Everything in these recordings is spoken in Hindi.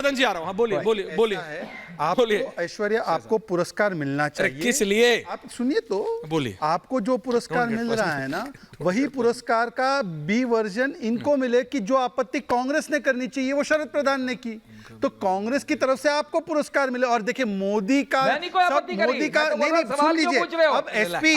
हर्षवर्धन जी आ रहा हूँ। हाँ बोलिए बोलिए बोलिए। आपको ऐश्वर्या, आपको पुरस्कार मिलना चाहिए। किस लिए? आप सुनिए तो, बोलिए। आपको जो पुरस्कार मिल रहा है ना, वही पुरस्कार का बी वर्जन इनको मिले कि जो आपत्ति कांग्रेस ने करनी चाहिए वो शरद प्रधान ने की, तो कांग्रेस की तरफ से आपको पुरस्कार मिले। और देखिए मोदी का, मोदी का नहीं सुन लीजिए, अब एसपी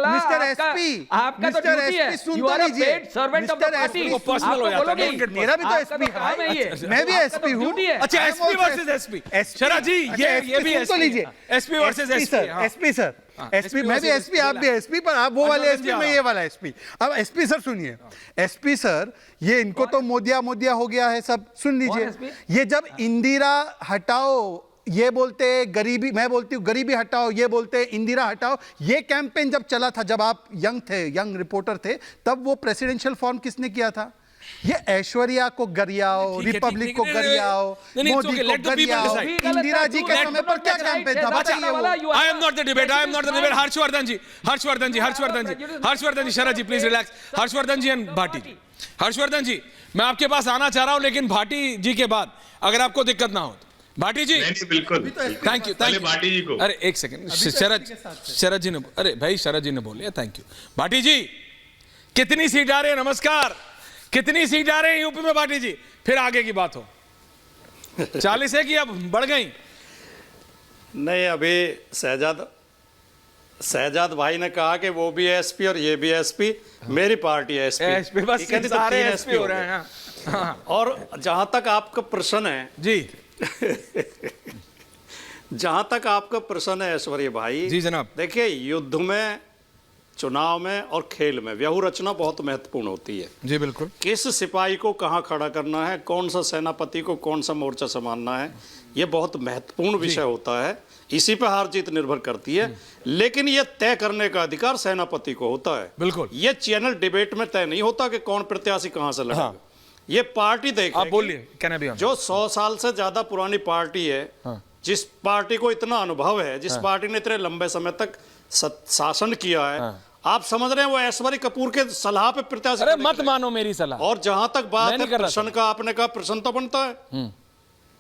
मिस्टर एसपी आपका तो ड्यूटी है, you are a paid servant of the party, personal हो जाता है। मेरा भी तो एसपी है, मैं भी एसपी हूँ। अच्छा एसपी वर्सेस एसपी, शरद जी ये भी तो लीजिए, SP versus SP sir, SP मैं भी एसपी, आप भी एसपी, पर आप वो वाले एसपी, मैं ये वाला एसपी। अब एसपी सर सुनिए, एसपी सर ये इनको तो मोदिया हो गया है सब। सुन लीजिए, ये जब इंदिरा हटाओ ये बोलते, गरीबी, मैं बोलती हूँ गरीबी हटाओ ये बोलते, इंदिरा हटाओ, ये कैंपेन जब चला था, जब आप यंग रिपोर्टर थे, तब वो प्रेसिडेंशियल फॉर्म किसने किया था? ये ऐश्वर्या को गरियाओ, रिपब्लिक को गरियाओ, मोदी को गरियाओ, इंदिरा जी के समय पर क्या कैंपेन था बताइए? I am not the debate, I am not the debate. Harshvardhan ji, Sharad ji please relax. Harshvardhan ji and Bhati ji, Harshvardhan ji मैं आपके पास आना चाह रहा हूं, लेकिन भाटी जी के बाद अगर आपको दिक्कत ना हो। भाटी जी बिल्कुल, थैंक यू भाटी जी को। अरे एक सेकंड, शरद जी ने, अरे भाई शरद जी ने बोले थैंक यू। भाटी जी कितनी सीट आ रही है? नमस्कार, कितनी सीट आ रही है यूपी में भाटी जी? फिर आगे की बात हो। 40 है कि अब बढ़ गई? नहीं, अभी शहजाद भाई ने कहा कि वो भी एसपी और ये भी एसपी, मेरी पार्टी है एसपी, बस सारे एसपी हो रहे हैं। हाँ। और जहां तक आपका प्रश्न है जी जहां तक आपका प्रश्न है ऐश्वर्या भाई जी जनाब, देखिए युद्ध में, चुनाव में और खेल में व्यू रचना बहुत महत्वपूर्ण होती है। जी बिल्कुल। किस सिपाही को कहाँ खड़ा करना है, कौन सा सेनापति को कौन सा मोर्चा संभालना है, ये बहुत महत्वपूर्ण विषय होता है। इसी पे हार जीत निर्भर करती है, लेकिन ये तय करने का अधिकार सेनापति को होता है। बिल्कुल। ये चैनल डिबेट में तय नहीं होता कि कौन प्रत्याशी कहाँ से लड़ेगा। हाँ। ये पार्टी देखेगी। आप बोलिए, कहना भी जो 100 साल से ज्यादा पुरानी पार्टी है, हाँ। जिस पार्टी को इतना अनुभव है, जिस पार्टी ने इतने लंबे समय तक शासन किया है, आप समझ रहे हैं वो ऐश्वर्या कपूर के सलाह पे प्रत्याशी। अरे मत मानो मेरी सलाह। और जहां तक बात है प्रश्न का, आपने कहा प्रश्न तो बनता है,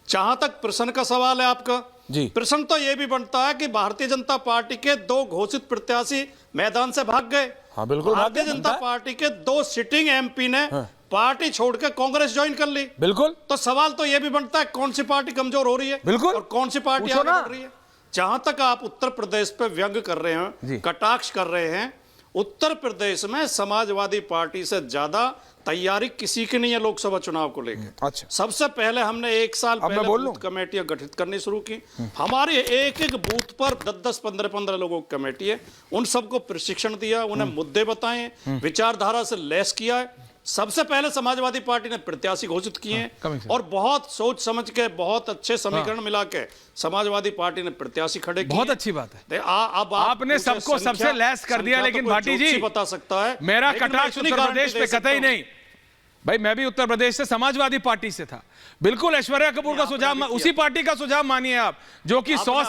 जहां तक प्रश्न का सवाल है आपका जी, प्रश्न तो यह भी बनता है कि भारतीय जनता पार्टी के 2 घोषित प्रत्याशी मैदान से भाग गए। हाँ बिल्कुल, भारतीय जनता पार्टी के 2 सिटिंग एमपी ने पार्टी छोड़कर कांग्रेस ज्वाइन कर ली। बिल्कुल। तो सवाल तो यह भी बनता है कौन सी पार्टी कमजोर हो रही है, बिल्कुल, और कौन सी पार्टी आगे बढ़ रही है। जहां तक आप उत्तर प्रदेश पे व्यंग कर रहे हैं, कटाक्ष कर रहे हैं, उत्तर प्रदेश में समाजवादी पार्टी से ज्यादा तैयारी किसी की नहीं है लोकसभा चुनाव को लेकर। अच्छा। सबसे पहले हमने 1 साल पहले बूथ कमेटियां गठित करनी शुरू की। हमारे एक बूथ पर 10-10, 15-15 लोगों की कमेटी है। उन सबको प्रशिक्षण दिया, उन्हें मुद्दे बताए, विचारधारा से लैस किया है। सबसे पहले समाजवादी पार्टी ने प्रत्याशी घोषित किए हैं, और बहुत सोच समझ के, बहुत अच्छे समीकरण मिला के समाजवादी पार्टी ने प्रत्याशी खड़े किए। बहुत अच्छी बात है। अब आपने सबको सबसे लैस कर दिया, लेकिन भाटी जी बता सकता है मेरा कटाक्ष उत्तर प्रदेश पे कतई नहीं। भाई मैं भी उत्तर प्रदेश से समाजवादी पार्टी से था। बिल्कुल ऐश्वर्या कपूर का सुझाव, उसी पार्टी का सुझाव मानिए आप, जो कि 100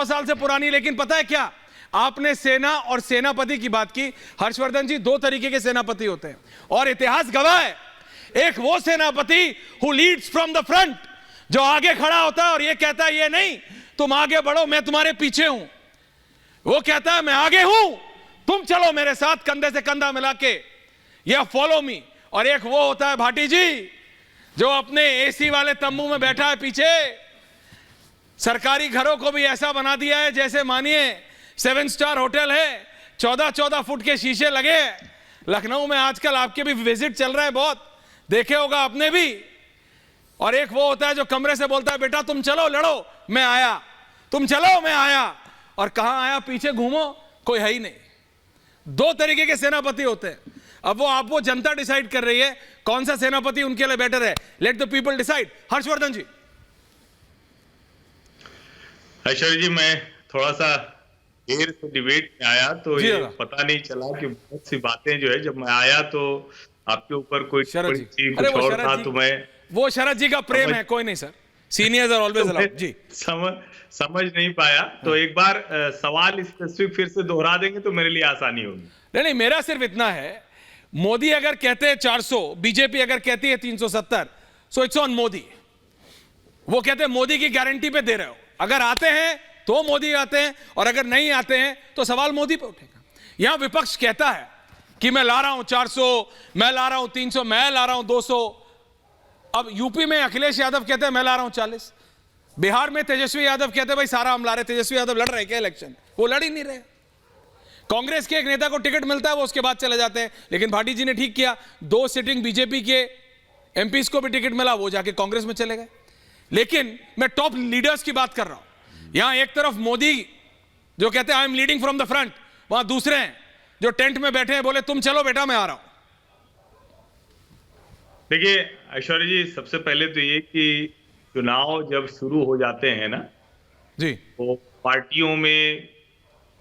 साल से पुरानी। लेकिन पता है क्या, आपने सेना और सेनापति की बात की। हर्षवर्धन जी, 2 तरीके के सेनापति होते हैं, और इतिहास गवाह है। एक वो सेनापति who Leeds from the front, जो आगे खड़ा होता है और ये कहता है ये नहीं तुम आगे बढ़ो, मैं तुम्हारे पीछे हूं। वो कहता है मैं आगे हूं, तुम चलो मेरे साथ कंधे से कंधा मिला के, या फॉलो मी। और एक वो होता है भाटी जी, जो अपने एसी वाले तंबू में बैठा है पीछे। सरकारी घरों को भी ऐसा बना दिया है जैसे मानिए 7 स्टार होटल है, 14-14 फुट के शीशे लगे। लखनऊ में आजकल आपके भी विजिट चल रहे हैं, बहुत देखे होगा आपने भी। और एक वो होता है जो कमरे से बोलता है बेटा तुम चलो लड़ो, मैं आया, तुम चलो मैं आया। और कहां आया, पीछे घूमो, कोई है ही नहीं। 2 तरीके के सेनापति होते हैं। अब वो जनता डिसाइड कर रही है कौन सा सेनापति उनके लिए बेटर है। Let the people decide. Harshvardhan ji. Aishwarya ji, मैं थोड़ा सा देर से डिबेट में आया, तो ये पता नहीं चला कि बहुत सी बातें जो है, जब मैं आया तो आपके ऊपर कोई कुछ और था, तो मैं, वो शरद जी का प्रेम है, कोई नहीं sir, seniors are always allowed जी। समझ नहीं पाया, तो एक बार सवाल स्पेसिफिक फिर से दोहरा देंगे तो मेरे लिए आसानी होगी। नहीं, मेरा सिर्फ इतना है, मोदी अगर कहते हैं 400, बीजेपी अगर कहती है 370, सो इट्स ऑन मोदी। वो कहते हैं मोदी की गारंटी पे दे रहे हो, अगर आते हैं तो मोदी आते हैं, और अगर नहीं आते हैं तो सवाल मोदी पे उठेगा। यहां विपक्ष कहता है कि मैं ला रहा हूं 400, मैं ला रहा हूं 300, मैं ला रहा हूं 200। अब यूपी में अखिलेश यादव कहते हैं मैं ला रहा हूं 40, बिहार में तेजस्वी यादव कहते हैं भाई सारा हम ला रहे। तेजस्वी यादव लड़ रहे क्या इलेक्शन? वो लड़ ही नहीं रहे। कांग्रेस के एक नेता को टिकट मिलता है, वो उसके बाद चले जाते हैं। लेकिन भाटी जी ने ठीक किया, 2 सिटिंग बीजेपी के एमपीज को भी टिकट मिला, वो जाके कांग्रेस में चले गए। लेकिन मैं टॉप लीडर्स की बात कर रहा हूं। यहां एक तरफ मोदी जो कहते हैं I am leading from the front, वहां दूसरे हैं जो टेंट में बैठे हैं, बोले तुम चलो बेटा मैं आ रहा हूं। देखिए ऐश्वर्या जी, सबसे पहले तो ये कि चुनाव जब शुरू हो जाते हैं ना जी, तो पार्टियों में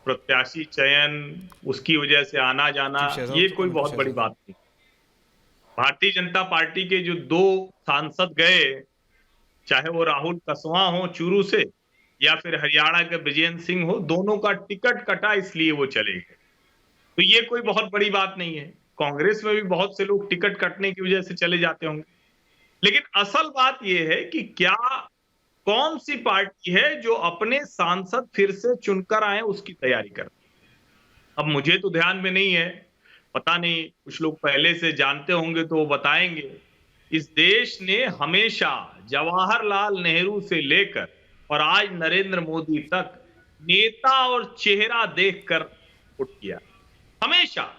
प्रत्याशी चयन, उसकी वजह से आना जाना, ये कोई बहुत बड़ी बात नहीं। भारतीय जनता पार्टी के जो 2 सांसद गए, चाहे वो राहुल कसवा हो चूरू से या फिर हरियाणा के विजेंद्र सिंह हो, दोनों का टिकट कटा इसलिए वो चले गए। तो ये कोई बहुत बड़ी बात नहीं है। कांग्रेस में भी बहुत से लोग टिकट कटने की वजह से चले जाते होंगे। लेकिन असल बात यह है कि क्या कौन सी पार्टी है जो अपने सांसद फिर से चुनकर आए, उसकी तैयारी कर। अब मुझे तो ध्यान में नहीं है, पता नहीं कुछ लोग पहले से जानते होंगे तो वो बताएंगे। इस देश ने हमेशा जवाहरलाल नेहरू से लेकर और आज नरेंद्र मोदी तक नेता और चेहरा देखकर वोट किया। हमेशा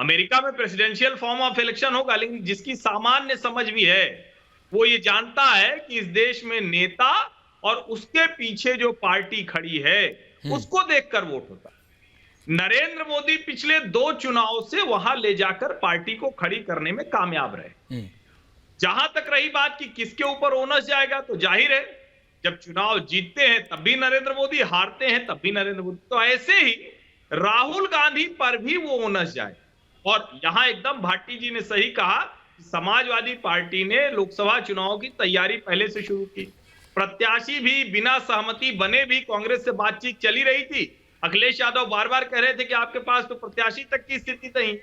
अमेरिका में प्रेसिडेंशियल फॉर्म ऑफ इलेक्शन होगा, लेकिन जिसकी सामान्य समझ भी है वो ये जानता है कि इस देश में नेता और उसके पीछे जो पार्टी खड़ी है उसको देखकर वोट होता है। नरेंद्र मोदी पिछले 2 चुनाव से वहां ले जाकर पार्टी को खड़ी करने में कामयाब रहे। जहां तक रही बात कि किसके ऊपर ओनस जाएगा, तो जाहिर है जब चुनाव जीतते हैं तब भी नरेंद्र मोदी, हारते हैं तब भी नरेंद्र मोदी। तो ऐसे ही राहुल गांधी पर भी वो ओनस जाए। और यहां एकदम भाटी जी ने सही कहा, समाजवादी पार्टी ने लोकसभा चुनाव की तैयारी पहले से शुरू की। प्रत्याशी भी बिना सहमति बने भी कांग्रेस से बातचीत चली रही थी। अखिलेश यादव बार बार कह रहे थे कि आपके पास तो प्रत्याशी तक की स्थिति नहीं,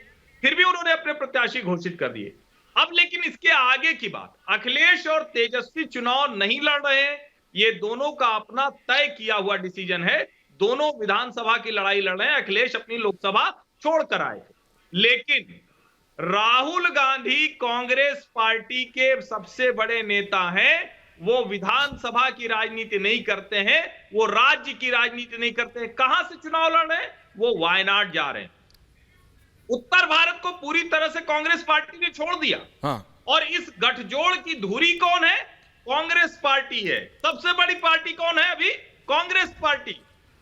फिर भी उन्होंने अपने प्रत्याशी घोषित कर दिए। अब लेकिन इसके आगे की बात, अखिलेश और तेजस्वी चुनाव नहीं लड़ रहे हैं, ये दोनों का अपना तय किया हुआ डिसीजन है। दोनों विधानसभा की लड़ाई लड़ रहे हैं। अखिलेश अपनी लोकसभा छोड़कर आए थे, लेकिन राहुल गांधी कांग्रेस पार्टी के सबसे बड़े नेता हैं। वो विधानसभा की राजनीति नहीं करते हैं, वो राज्य की राजनीति नहीं करते हैं। कहां से चुनाव लड़ रहे हैं? वो वायनाड जा रहे हैं। उत्तर भारत को पूरी तरह से कांग्रेस पार्टी ने छोड़ दिया। और इस गठजोड़ की धुरी कौन है? कांग्रेस पार्टी है। सबसे बड़ी पार्टी कौन है अभी? कांग्रेस पार्टी।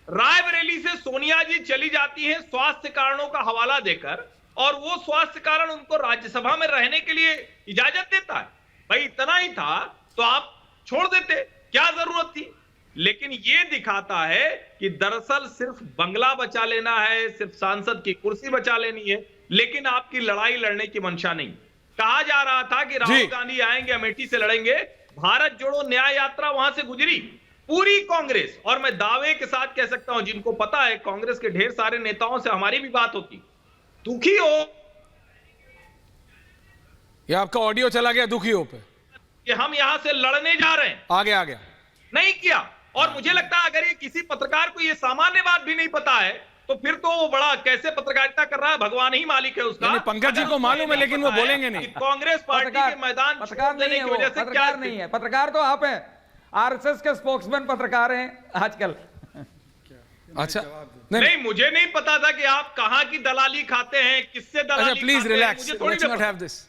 रायबरेली से सोनिया जी चली जाती हैं स्वास्थ्य कारणों का हवाला देकर, और वो स्वास्थ्य कारण उनको राज्यसभा में रहने के लिए इजाजत देता है। भाई इतना ही था तो आप छोड़ देते, क्या जरूरत थी? लेकिन ये दिखाता है कि दरअसल सिर्फ बंगला बचा लेना है, सिर्फ सांसद की कुर्सी बचा लेनी है, लेकिन आपकी लड़ाई लड़ने की मंशा नहीं। कहा जा रहा था कि राहुल गांधी आएंगे, अमेठी से लड़ेंगे। भारत जोड़ो न्याय यात्रा वहां से गुजरी पूरी कांग्रेस, और मैं दावे के साथ कह सकता हूं, जिनको पता है कांग्रेस के ढेर सारे नेताओं से हमारी भी बात होती, दुखी हो। ये आपका ऑडियो चला गया, दुखी हो पे कि हम यहां से लड़ने जा रहे हैं, आ गया नहीं किया। और मुझे लगता है अगर ये किसी पत्रकार को ये सामान्य बात भी नहीं पता है तो फिर तो वो बड़ा कैसे पत्रकारिता कर रहा है, भगवान ही मालिक है उसका। पंकज जी को मालूम है, लेकिन वो बोलेंगे नहीं। कांग्रेस पार्टी के मैदान पत्रकार नहीं है, की वजह से क्या नहीं है। पत्रकार तो आप हैं, आरएसएस के स्पोक्समैन पत्रकार हैं आजकल। अच्छा नहीं, मुझे नहीं पता था कि आप कहां की दलाली खाते हैं, किससे दलाली। Please relax, let's not have this.